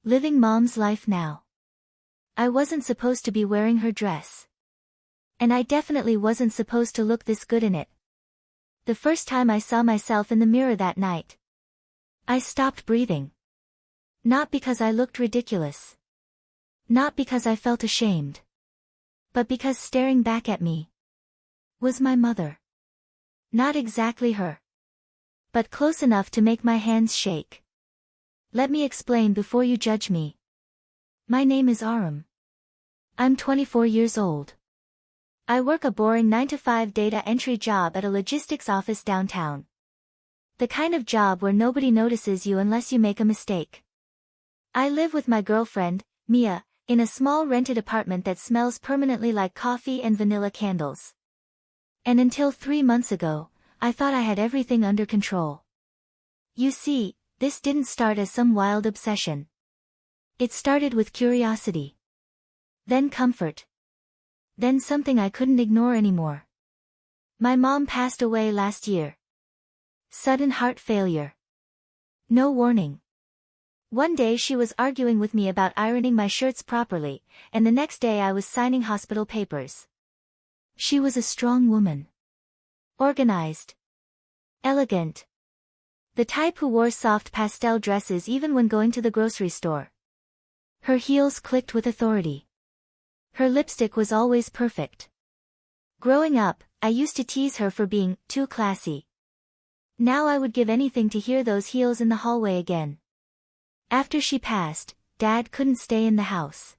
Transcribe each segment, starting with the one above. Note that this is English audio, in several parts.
Living mom's life now. I wasn't supposed to be wearing her dress. And I definitely wasn't supposed to look this good in it. The first time I saw myself in the mirror that night, I stopped breathing. Not because I looked ridiculous. Not because I felt ashamed. But because staring back at me was my mother. Not exactly her, but close enough to make my hands shake. Let me explain before you judge me. My name is Aram. I'm 24 years old. I work a boring 9-to-5 data entry job at a logistics office downtown. The kind of job where nobody notices you unless you make a mistake. I live with my girlfriend, Mia, in a small rented apartment that smells permanently like coffee and vanilla candles. And until 3 months ago, I thought I had everything under control. You see, this didn't start as some wild obsession. It started with curiosity. Then comfort. Then something I couldn't ignore anymore. My mom passed away last year. Sudden heart failure. No warning. One day she was arguing with me about ironing my shirts properly, and the next day I was signing hospital papers. She was a strong woman. Organized. Elegant. The type who wore soft pastel dresses even when going to the grocery store. Her heels clicked with authority. Her lipstick was always perfect. Growing up, I used to tease her for being too classy. Now I would give anything to hear those heels in the hallway again. After she passed, Dad couldn't stay in the house.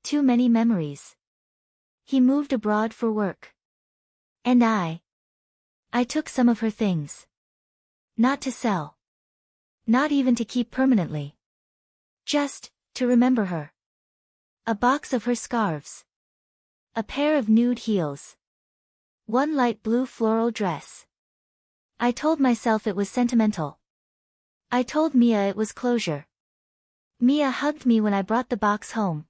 Too many memories. He moved abroad for work. And I took some of her things. Not to sell. Not even to keep permanently. Just to remember her. A box of her scarves. A pair of nude heels. One light blue floral dress. I told myself it was sentimental. I told Mia it was closure. Mia hugged me when I brought the box home.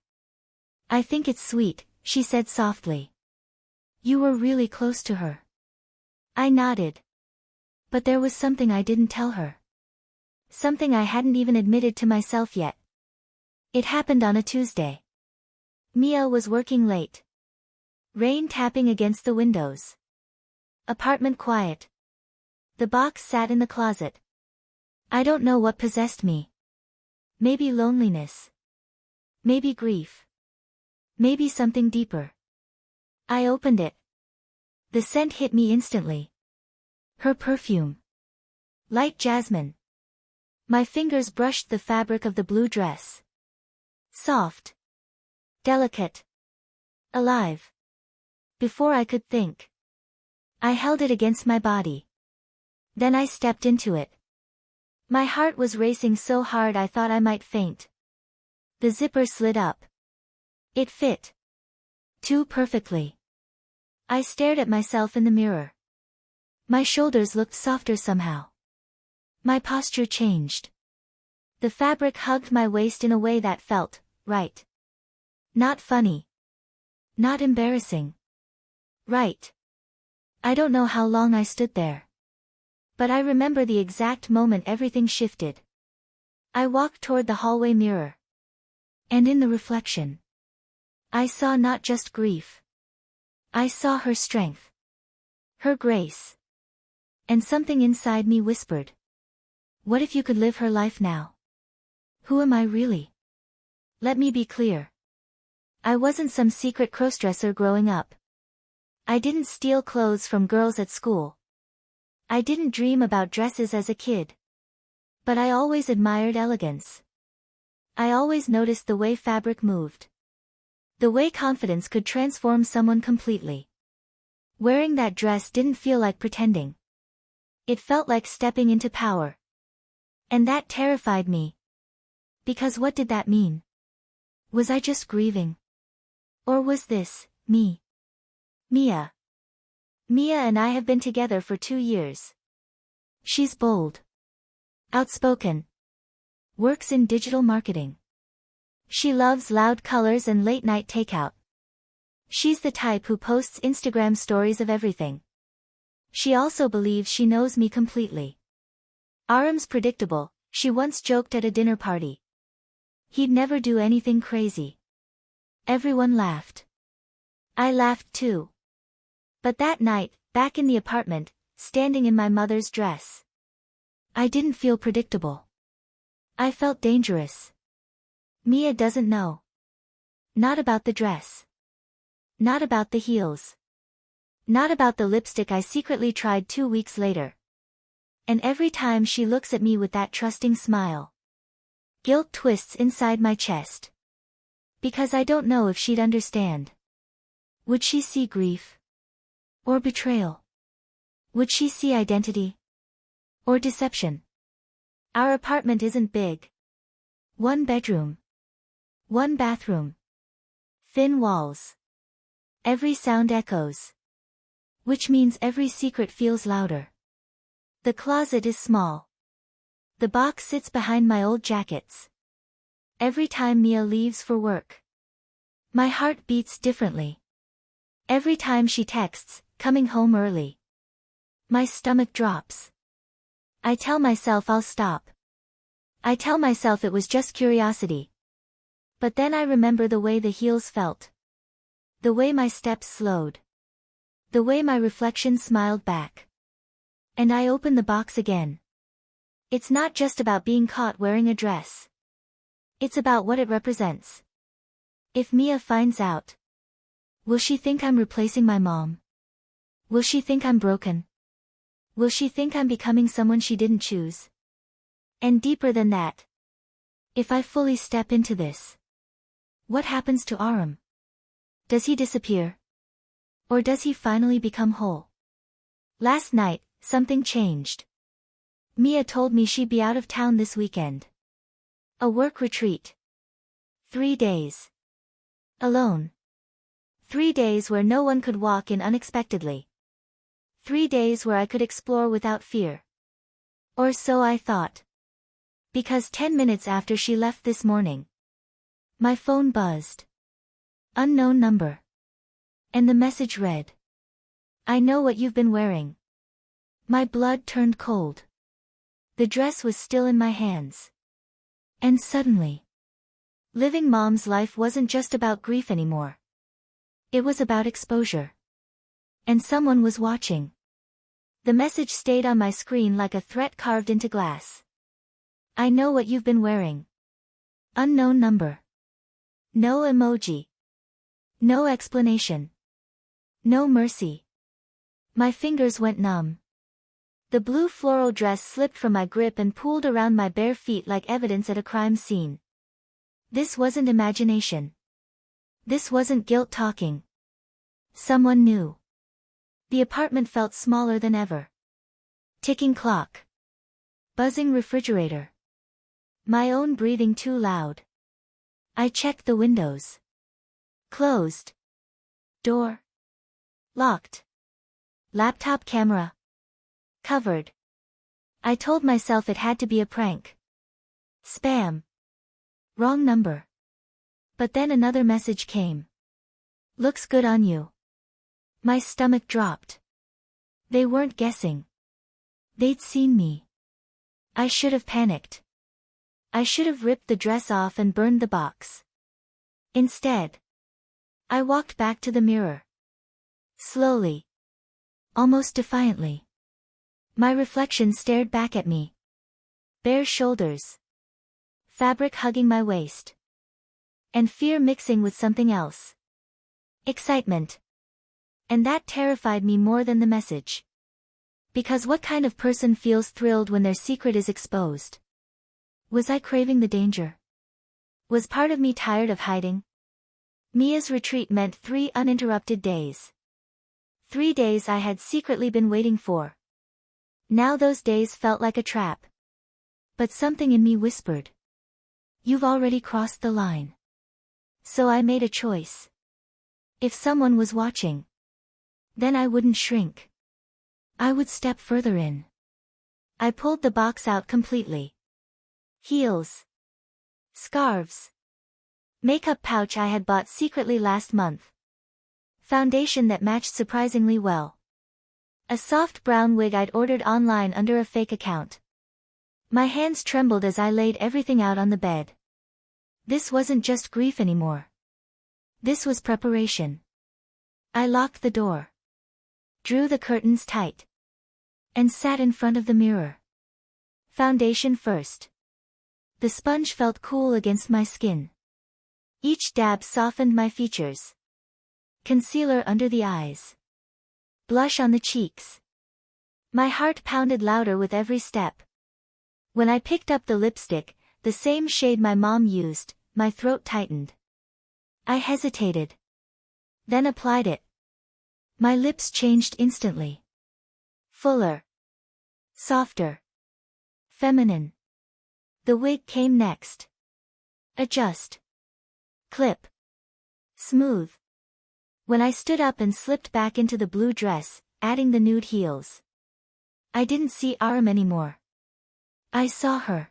I think it's sweet, she said softly. You were really close to her. I nodded. But there was something I didn't tell her. Something I hadn't even admitted to myself yet. It happened on a Tuesday. Mia was working late. Rain tapping against the windows. Apartment quiet. The box sat in the closet. I don't know what possessed me. Maybe loneliness. Maybe grief. Maybe something deeper. I opened it. The scent hit me instantly. Her perfume. Light jasmine. My fingers brushed the fabric of the blue dress. Soft. Delicate. Alive. Before I could think, I held it against my body. Then I stepped into it. My heart was racing so hard I thought I might faint. The zipper slid up. It fit. Too perfectly. I stared at myself in the mirror. My shoulders looked softer somehow. My posture changed. The fabric hugged my waist in a way that felt right. Not funny. Not embarrassing. Right. I don't know how long I stood there. But I remember the exact moment everything shifted. I walked toward the hallway mirror. And in the reflection, I saw not just grief. I saw her strength. Her grace. And something inside me whispered. What if you could live her life now? Who am I really? Let me be clear. I wasn't some secret crossdresser growing up. I didn't steal clothes from girls at school. I didn't dream about dresses as a kid. But I always admired elegance. I always noticed the way fabric moved. The way confidence could transform someone completely. Wearing that dress didn't feel like pretending. It felt like stepping into power. And that terrified me. Because what did that mean? Was I just grieving? Or was this me? Mia. Mia and I have been together for 2 years. She's bold. Outspoken. Works in digital marketing. She loves loud colors and late-night takeout. She's the type who posts Instagram stories of everything. She also believes she knows me completely. Aram's predictable, she once joked at a dinner party. He'd never do anything crazy. Everyone laughed. I laughed too. But that night, back in the apartment, standing in my mother's dress, I didn't feel predictable. I felt dangerous. Mia doesn't know. Not about the dress. Not about the heels. Not about the lipstick I secretly tried 2 weeks later. And every time she looks at me with that trusting smile, guilt twists inside my chest. Because I don't know if she'd understand. Would she see grief? Or betrayal? Would she see identity? Or deception? Our apartment isn't big. 1 bedroom. 1 bathroom. Thin walls. Every sound echoes. Which means every secret feels louder. The closet is small. The box sits behind my old jackets. Every time Mia leaves for work, my heart beats differently. Every time she texts, coming home early, my stomach drops. I tell myself I'll stop. I tell myself it was just curiosity. But then I remember the way the heels felt. The way my steps slowed. The way my reflection smiled back. And I open the box again. It's not just about being caught wearing a dress. It's about what it represents. If Mia finds out, will she think I'm replacing my mom? Will she think I'm broken? Will she think I'm becoming someone she didn't choose? And deeper than that, if I fully step into this, what happens to Aram? Does he disappear? Or does he finally become whole? Last night, something changed. Mia told me she'd be out of town this weekend. A work retreat. 3 days. Alone. 3 days where no one could walk in unexpectedly. 3 days where I could explore without fear. Or so I thought. Because 10 minutes after she left this morning, my phone buzzed. Unknown number. And the message read, "I know what you've been wearing." My blood turned cold. The dress was still in my hands. And suddenly, living mom's life wasn't just about grief anymore. It was about exposure. And someone was watching. The message stayed on my screen like a threat carved into glass. "I know what you've been wearing." Unknown number. No emoji. No explanation. No mercy. My fingers went numb. The blue floral dress slipped from my grip and pooled around my bare feet like evidence at a crime scene. This wasn't imagination. This wasn't guilt talking. Someone knew. The apartment felt smaller than ever. Ticking clock. Buzzing refrigerator. My own breathing too loud. I checked the windows. Closed. Door. Locked. Laptop camera. Covered. I told myself it had to be a prank. Spam. Wrong number. But then another message came. "Looks good on you." My stomach dropped. They weren't guessing. They'd seen me. I should have panicked. I should have ripped the dress off and burned the box. Instead, I walked back to the mirror. Slowly. Almost defiantly. My reflection stared back at me. Bare shoulders. Fabric hugging my waist. And fear mixing with something else. Excitement. And that terrified me more than the message. Because what kind of person feels thrilled when their secret is exposed? Was I craving the danger? Was part of me tired of hiding? Mia's retreat meant 3 uninterrupted days. 3 days I had secretly been waiting for. Now those days felt like a trap. But something in me whispered, "You've already crossed the line." So I made a choice. If someone was watching, then I wouldn't shrink. I would step further in. I pulled the box out completely. Heels. Scarves. Makeup pouch I had bought secretly last month. Foundation that matched surprisingly well. A soft brown wig I'd ordered online under a fake account. My hands trembled as I laid everything out on the bed. This wasn't just grief anymore. This was preparation. I locked the door, drew the curtains tight, and sat in front of the mirror. Foundation first. The sponge felt cool against my skin. Each dab softened my features. Concealer under the eyes. Blush on the cheeks. My heart pounded louder with every step. When I picked up the lipstick, the same shade my mom used, my throat tightened. I hesitated. Then applied it. My lips changed instantly. Fuller. Softer. Feminine. The wig came next. Adjust. Clip. Smooth. When I stood up and slipped back into the blue dress, adding the nude heels, I didn't see Aram anymore. I saw her.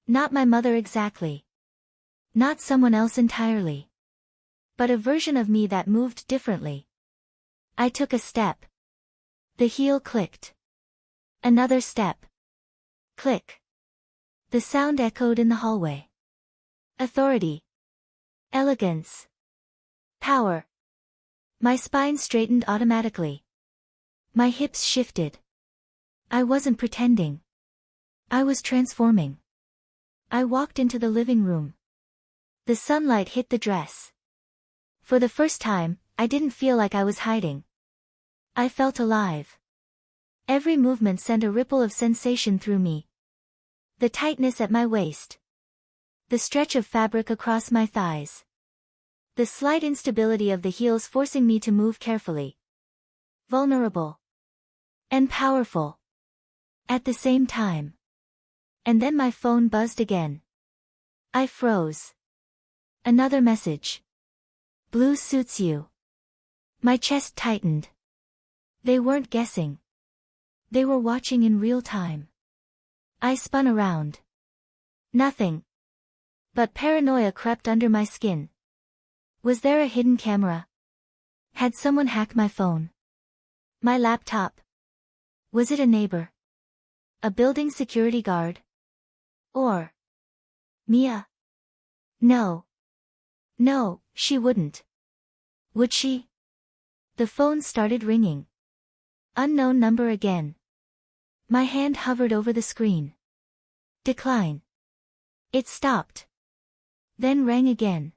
Not my mother exactly. Not someone else entirely. But a version of me that moved differently. I took a step. The heel clicked. Another step. Click. The sound echoed in the hallway. Authority. Elegance. Power. My spine straightened automatically. My hips shifted. I wasn't pretending. I was transforming. I walked into the living room. The sunlight hit the dress. For the first time, I didn't feel like I was hiding. I felt alive. Every movement sent a ripple of sensation through me. The tightness at my waist. The stretch of fabric across my thighs. The slight instability of the heels forcing me to move carefully. Vulnerable. And powerful. At the same time. And then my phone buzzed again. I froze. Another message. Blue suits you. My chest tightened. They weren't guessing. They were watching in real time. I spun around. Nothing. But paranoia crept under my skin. Was there a hidden camera? Had someone hacked my phone? My laptop? Was it a neighbor? A building security guard? Or Mia? No. No, she wouldn't. Would she? The phone started ringing. Unknown number again. My hand hovered over the screen. Decline. It stopped. Then rang again.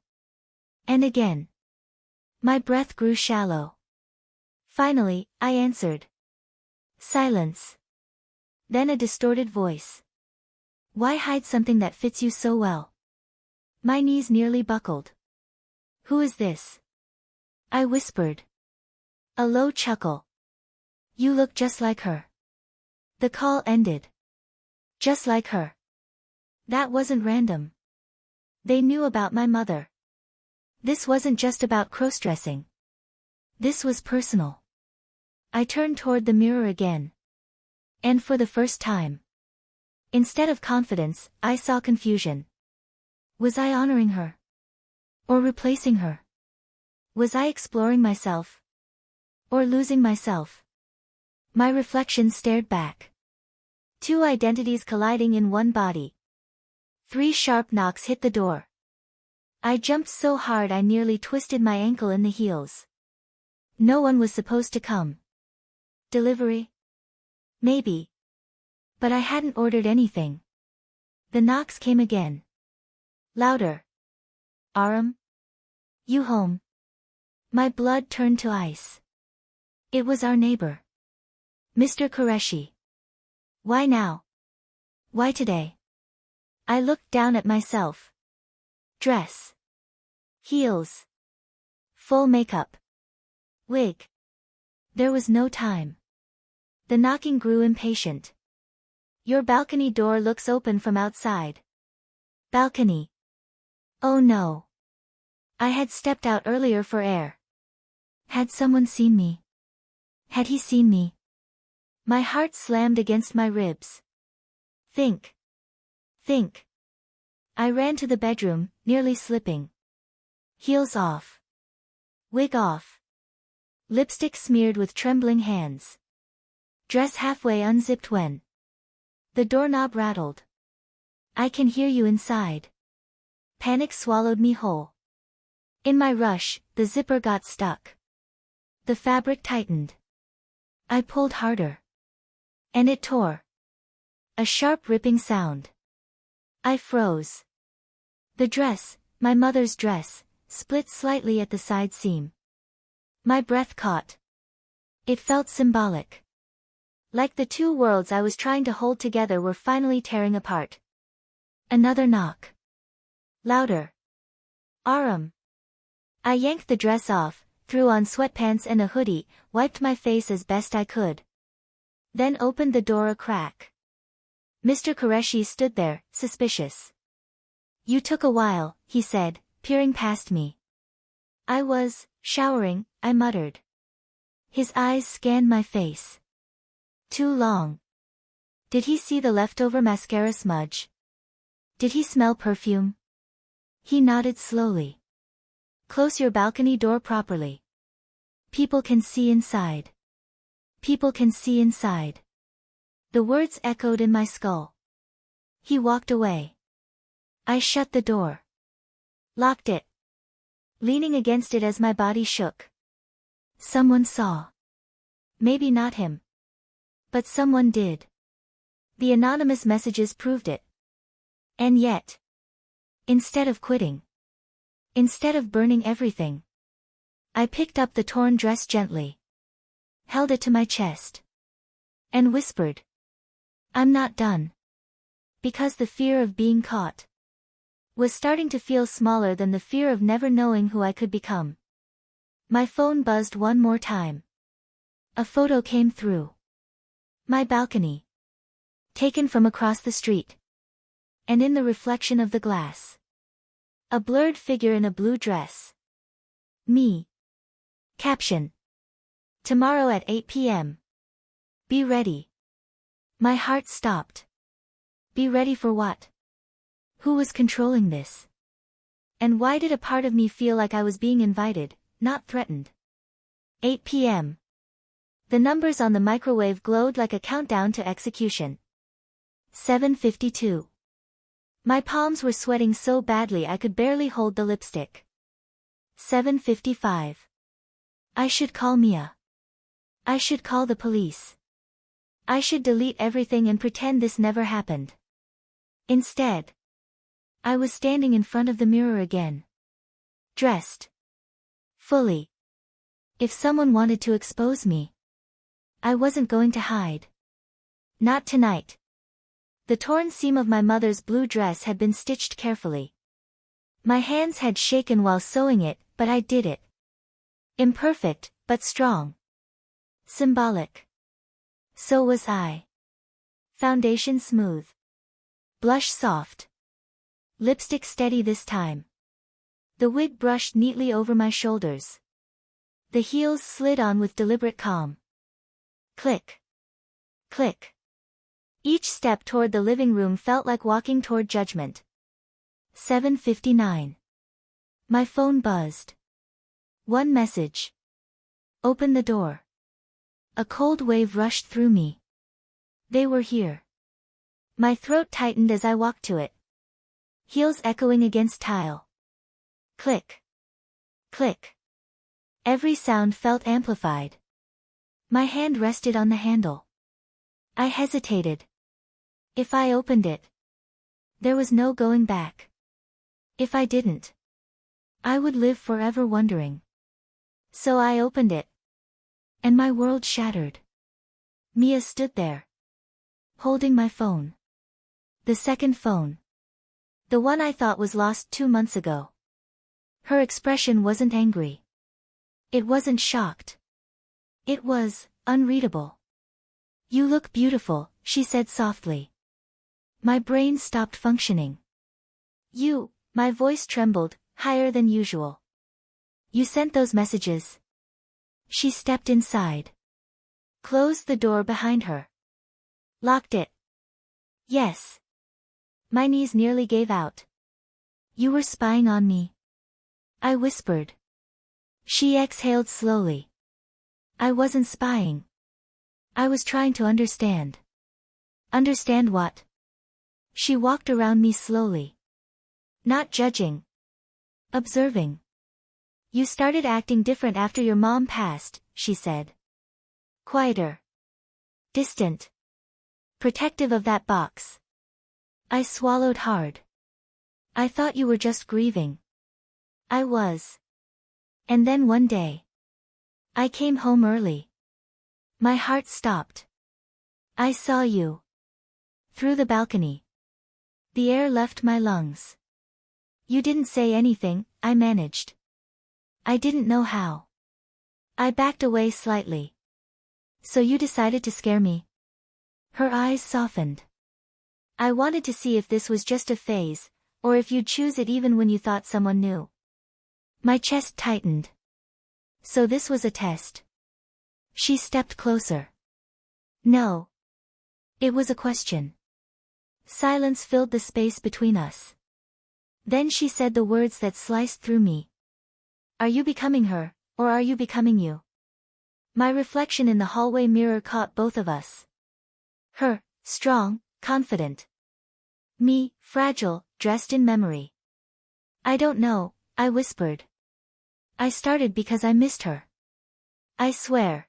And again. My breath grew shallow. Finally, I answered. Silence. Then a distorted voice. Why hide something that fits you so well? My knees nearly buckled. Who is this? I whispered. A low chuckle. You look just like her. The call ended. Just like her. That wasn't random. They knew about my mother. This wasn't just about crossdressing. This was personal. I turned toward the mirror again. And for the first time, instead of confidence, I saw confusion. Was I honoring her? Or replacing her? Was I exploring myself? Or losing myself? My reflection stared back. Two identities colliding in one body. 3 sharp knocks hit the door. I jumped so hard I nearly twisted my ankle in the heels. No one was supposed to come. Delivery? Maybe. But I hadn't ordered anything. The knocks came again. Louder. Aram? You home? My blood turned to ice. It was our neighbor. Mr. Qureshi. Why now? Why today? I looked down at myself. Dress. Heels. Full makeup. Wig. There was no time. The knocking grew impatient. Your balcony door looks open from outside. Balcony. Oh no. I had stepped out earlier for air. Had someone seen me? Had he seen me? My heart slammed against my ribs. Think. Think. I ran to the bedroom, nearly slipping. Heels off. Wig off. Lipstick smeared with trembling hands. Dress halfway unzipped when the doorknob rattled. I can hear you inside. Panic swallowed me whole. In my rush, the zipper got stuck. The fabric tightened. I pulled harder. And it tore. A sharp ripping sound. I froze. The dress, my mother's dress, split slightly at the side seam. My breath caught. It felt symbolic. Like the two worlds I was trying to hold together were finally tearing apart. Another knock. Louder. Aram. I yanked the dress off, threw on sweatpants and a hoodie, wiped my face as best I could. Then opened the door a crack. Mr. Qureshi stood there, suspicious. "You took a while," he said, peering past me. "I was showering," I muttered. His eyes scanned my face. "Too long." Did he see the leftover mascara smudge? Did he smell perfume? He nodded slowly. "Close your balcony door properly. People can see inside. People can see inside." The words echoed in my skull. He walked away. I shut the door. Locked it. Leaning against it as my body shook. Someone saw. Maybe not him. But someone did. The anonymous messages proved it. And yet, instead of quitting, instead of burning everything, I picked up the torn dress gently, held it to my chest, and whispered, "I'm not done." Because the fear of being caught was starting to feel smaller than the fear of never knowing who I could become. My phone buzzed one more time. A photo came through. My balcony. Taken from across the street. And in the reflection of the glass, a blurred figure in a blue dress. Me. Caption. Tomorrow at 8 p.m. Be ready. My heart stopped. Be ready for what? Who was controlling this? And why did a part of me feel like I was being invited, not threatened? 8 p.m. The numbers on the microwave glowed like a countdown to execution. 7:52. My palms were sweating so badly I could barely hold the lipstick. 7:55. I should call Mia. I should call the police. I should delete everything and pretend this never happened. Instead, I was standing in front of the mirror again. Dressed. Fully. If someone wanted to expose me, I wasn't going to hide. Not tonight. The torn seam of my mother's blue dress had been stitched carefully. My hands had shaken while sewing it, but I did it. Imperfect, but strong. Symbolic. So was I. Foundation smooth. Blush soft. Lipstick steady this time. The wig brushed neatly over my shoulders. The heels slid on with deliberate calm. Click. Click. Each step toward the living room felt like walking toward judgment. 7:59. My phone buzzed. One message. Open the door. A cold wave rushed through me. They were here. My throat tightened as I walked to it. Heels echoing against tile. Click. Click. Every sound felt amplified. My hand rested on the handle. I hesitated. If I opened it, there was no going back. If I didn't, I would live forever wondering. So I opened it. And my world shattered. Mia stood there, holding my phone. The second phone. The one I thought was lost 2 months ago. Her expression wasn't angry. It wasn't shocked. It was unreadable. "You look beautiful," she said softly. My brain stopped functioning. My voice trembled, higher than usual. "You sent those messages?" She stepped inside. Closed the door behind her. Locked it. "Yes." My knees nearly gave out. "You were spying on me?" I whispered. She exhaled slowly. "I wasn't spying. I was trying to understand." "Understand what?" She walked around me slowly. Not judging. Observing. You started acting different after your mom passed, she said. Quieter. Distant. Protective of that box. I swallowed hard. I thought you were just grieving. I was. And then one day. I came home early. My heart stopped. I saw you. Through the balcony. The air left my lungs. You didn't say anything, I managed. I didn't know how. I backed away slightly. So you decided to scare me? Her eyes softened. I wanted to see if this was just a phase, or if you'd choose it even when you thought someone knew. My chest tightened. So this was a test. She stepped closer. No. It was a question. Silence filled the space between us. Then she said the words that sliced through me. Are you becoming her, or are you becoming you? My reflection in the hallway mirror caught both of us. Her, strong, confident. Me, fragile, dressed in memory. I don't know, I whispered. I started because I missed her. I swear.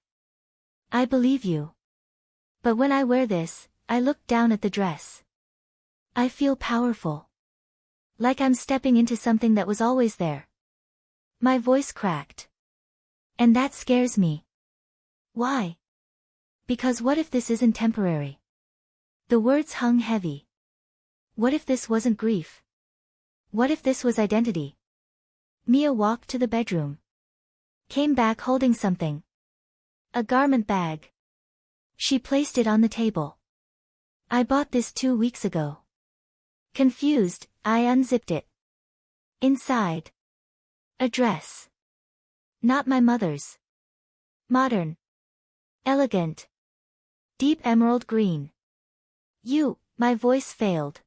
I believe you. But when I wear this, I look down at the dress. I feel powerful. Like I'm stepping into something that was always there. My voice cracked. And that scares me. Why? Because what if this isn't temporary? The words hung heavy. What if this wasn't grief? What if this was identity? Mia walked to the bedroom. Came back holding something. A garment bag. She placed it on the table. I bought this 2 weeks ago. Confused, I unzipped it. Inside. A dress. Not my mother's. Modern. Elegant. Deep emerald green. My voice failed.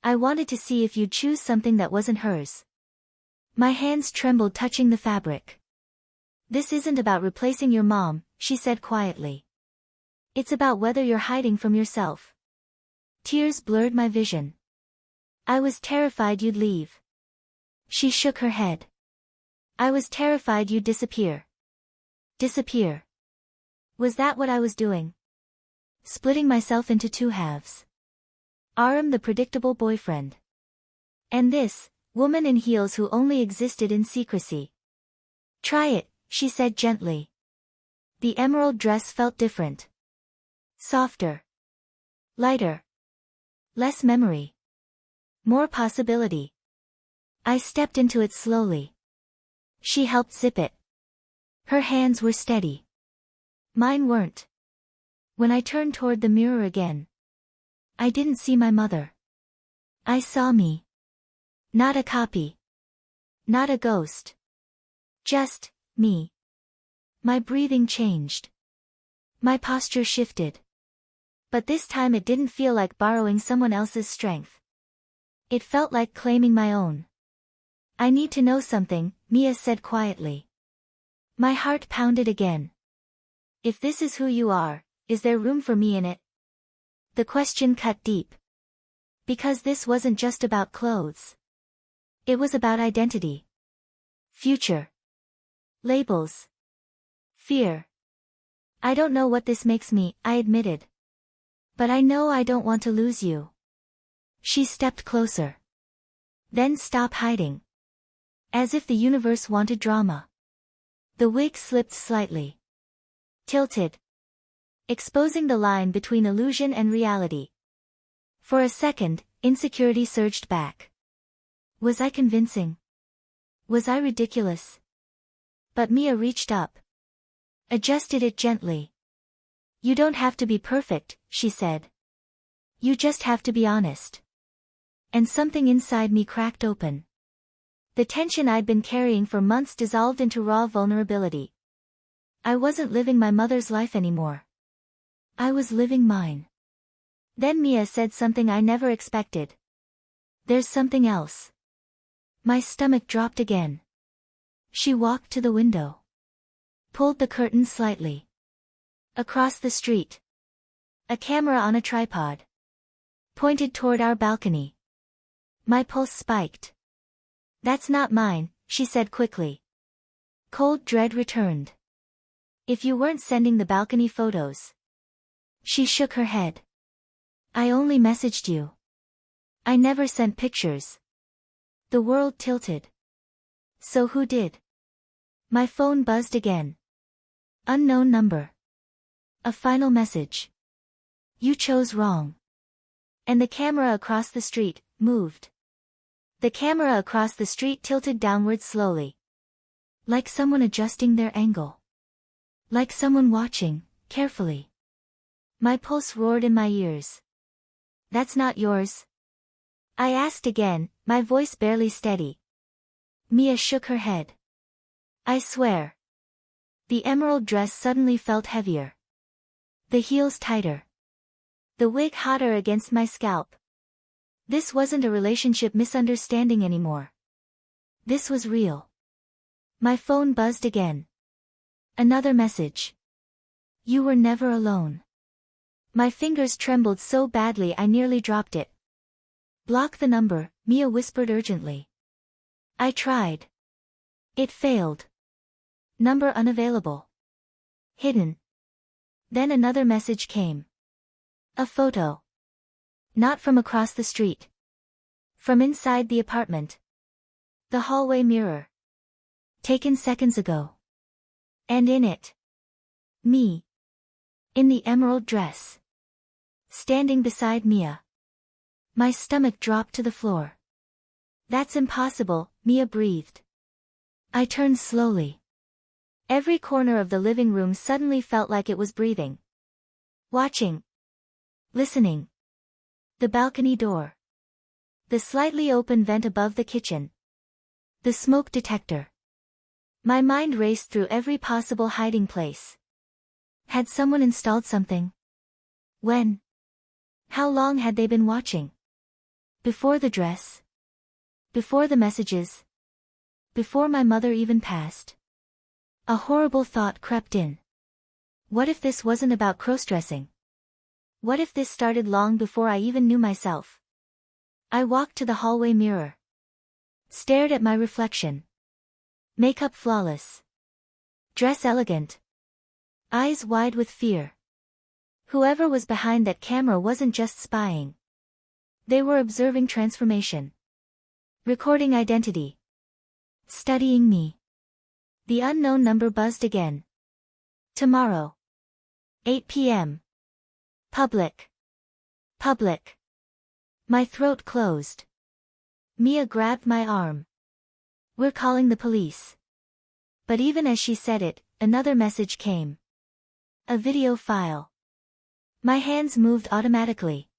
I wanted to see if you'd choose something that wasn't hers. My hands trembled touching the fabric. This isn't about replacing your mom, she said quietly. It's about whether you're hiding from yourself. Tears blurred my vision. I was terrified you'd leave. She shook her head. I was terrified you'd disappear. Disappear. Was that what I was doing? Splitting myself into two halves. Aram the predictable boyfriend. And this, woman in heels who only existed in secrecy. Try it, she said gently. The emerald dress felt different. Softer. Lighter. Less memory. More possibility. I stepped into it slowly. She helped zip it. Her hands were steady. Mine weren't. When I turned toward the mirror again, I didn't see my mother. I saw me. Not a copy. Not a ghost. Just me. My breathing changed. My posture shifted. But this time it didn't feel like borrowing someone else's strength. It felt like claiming my own. I need to know something, Mia said quietly. My heart pounded again. If this is who you are, is there room for me in it? The question cut deep. Because this wasn't just about clothes. It was about identity. Future. Labels. Fear. I don't know what this makes me, I admitted. But I know I don't want to lose you. She stepped closer. Then stop hiding. As if the universe wanted drama. The wig slipped slightly. Tilted. Exposing the line between illusion and reality. For a second, insecurity surged back. Was I convincing? Was I ridiculous? But Mia reached up. Adjusted it gently. You don't have to be perfect, she said. You just have to be honest. And something inside me cracked open. The tension I'd been carrying for months dissolved into raw vulnerability. I wasn't living my mother's life anymore. I was living mine. Then Mia said something I never expected. There's something else. My stomach dropped again. She walked to the window. Pulled the curtain slightly. Across the street. A camera on a tripod. Pointed toward our balcony. My pulse spiked. That's not mine, she said quickly. Cold dread returned. If you weren't sending the balcony photos. She shook her head. I only messaged you. I never sent pictures. The world tilted. So who did? My phone buzzed again. Unknown number. A final message. You chose wrong. And the camera across the street moved. The camera across the street tilted downward slowly. Like someone adjusting their angle. Like someone watching, carefully. My pulse roared in my ears. That's not yours? I asked again, my voice barely steady. Mia shook her head. I swear. The emerald dress suddenly felt heavier. The heels tighter. The wig hotter against my scalp. This wasn't a relationship misunderstanding anymore. This was real. My phone buzzed again. Another message. You were never alone. My fingers trembled so badly I nearly dropped it. Block the number, Mia whispered urgently. I tried. It failed. Number unavailable. Hidden. Then another message came. A photo. Not from across the street. From inside the apartment. The hallway mirror. Taken seconds ago. And in it. Me. In the emerald dress. Standing beside Mia. My stomach dropped to the floor. That's impossible, Mia breathed. I turned slowly. Every corner of the living room suddenly felt like it was breathing. Watching. Listening. The balcony door. The slightly open vent above the kitchen. The smoke detector. My mind raced through every possible hiding place. Had someone installed something? When? How long had they been watching? Before the dress? Before the messages? Before my mother even passed? A horrible thought crept in. What if this wasn't about crossdressing? What if this started long before I even knew myself? I walked to the hallway mirror. Stared at my reflection. Makeup flawless. Dress elegant. Eyes wide with fear. Whoever was behind that camera wasn't just spying. They were observing transformation. Recording identity. Studying me. The unknown number buzzed again. Tomorrow. 8 p.m. Public. Public. My throat closed. Mia grabbed my arm. We're calling the police. But even as she said it, another message came. A video file. My hands moved automatically.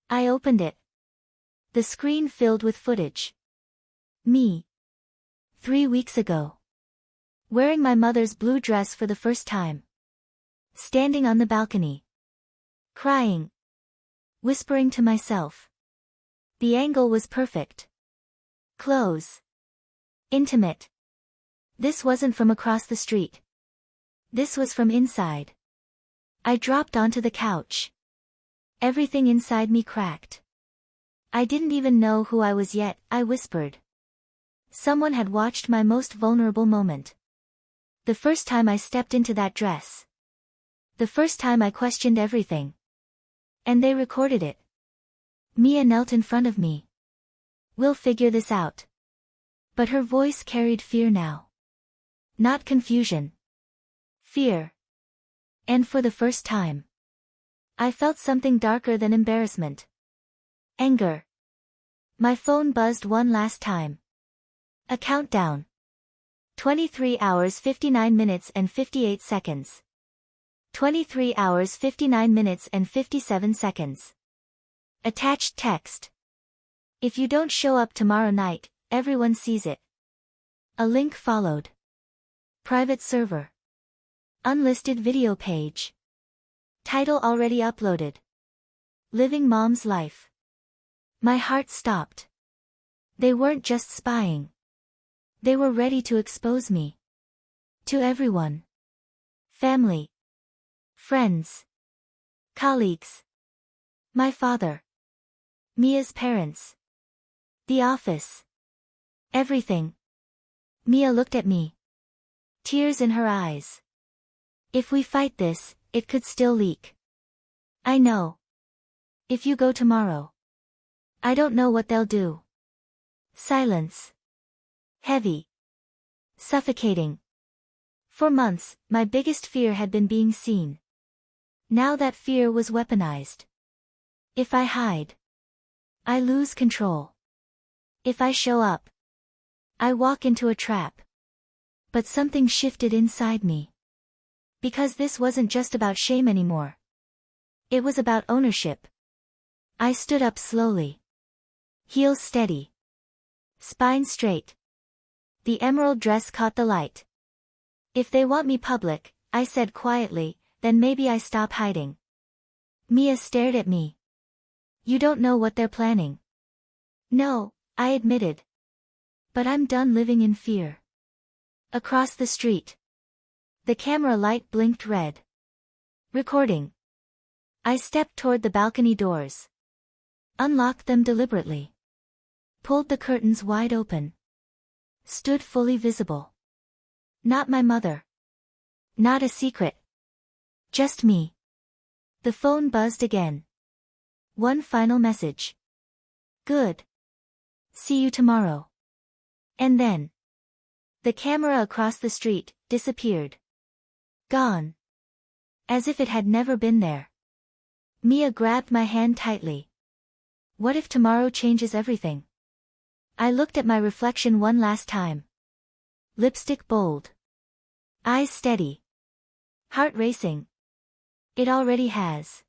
I opened it. The screen filled with footage. Me. 3 weeks ago. Wearing my mother's blue dress for the first time. Standing on the balcony. Crying. Whispering to myself. The angle was perfect. Close. Intimate. This wasn't from across the street. This was from inside. I dropped onto the couch. Everything inside me cracked. I didn't even know who I was yet, I whispered. Someone had watched my most vulnerable moment. The first time I stepped into that dress. The first time I questioned everything. And they recorded it. Mia knelt in front of me. We'll figure this out. But her voice carried fear now. Not confusion. Fear. And for the first time, I felt something darker than embarrassment. Anger. My phone buzzed one last time. A countdown. 23 hours 59 minutes and 58 seconds. 23 hours 59 minutes and 57 seconds. Attached text. If you don't show up tomorrow night, everyone sees it. A link followed. Private server. Unlisted video page. Title already uploaded. Living mom's life. My heart stopped. They weren't just spying. They were ready to expose me. To everyone. Family. Friends. Colleagues. My father. Mia's parents. The office. Everything. Mia looked at me. Tears in her eyes. If we fight this, it could still leak. I know. If you go tomorrow. I don't know what they'll do. Silence. Heavy. Suffocating. For months, my biggest fear had been being seen. Now that fear was weaponized. If I hide, I lose control. If I show up, I walk into a trap. But something shifted inside me. Because this wasn't just about shame anymore. It was about ownership. I stood up slowly. Heels steady. Spine straight. The emerald dress caught the light. If they want me public, I said quietly, then maybe I stop hiding. Mia stared at me. You don't know what they're planning. No, I admitted. But I'm done living in fear. Across the street. The camera light blinked red. Recording. I stepped toward the balcony doors. Unlocked them deliberately. Pulled the curtains wide open. Stood fully visible. Not my mother. Not a secret. Just me. The phone buzzed again. One final message. Good. See you tomorrow. And then. The camera across the street disappeared. Gone. As if it had never been there. Mia grabbed my hand tightly. What if tomorrow changes everything? I looked at my reflection one last time. Lipstick bold. Eyes steady. Heart racing. It already has.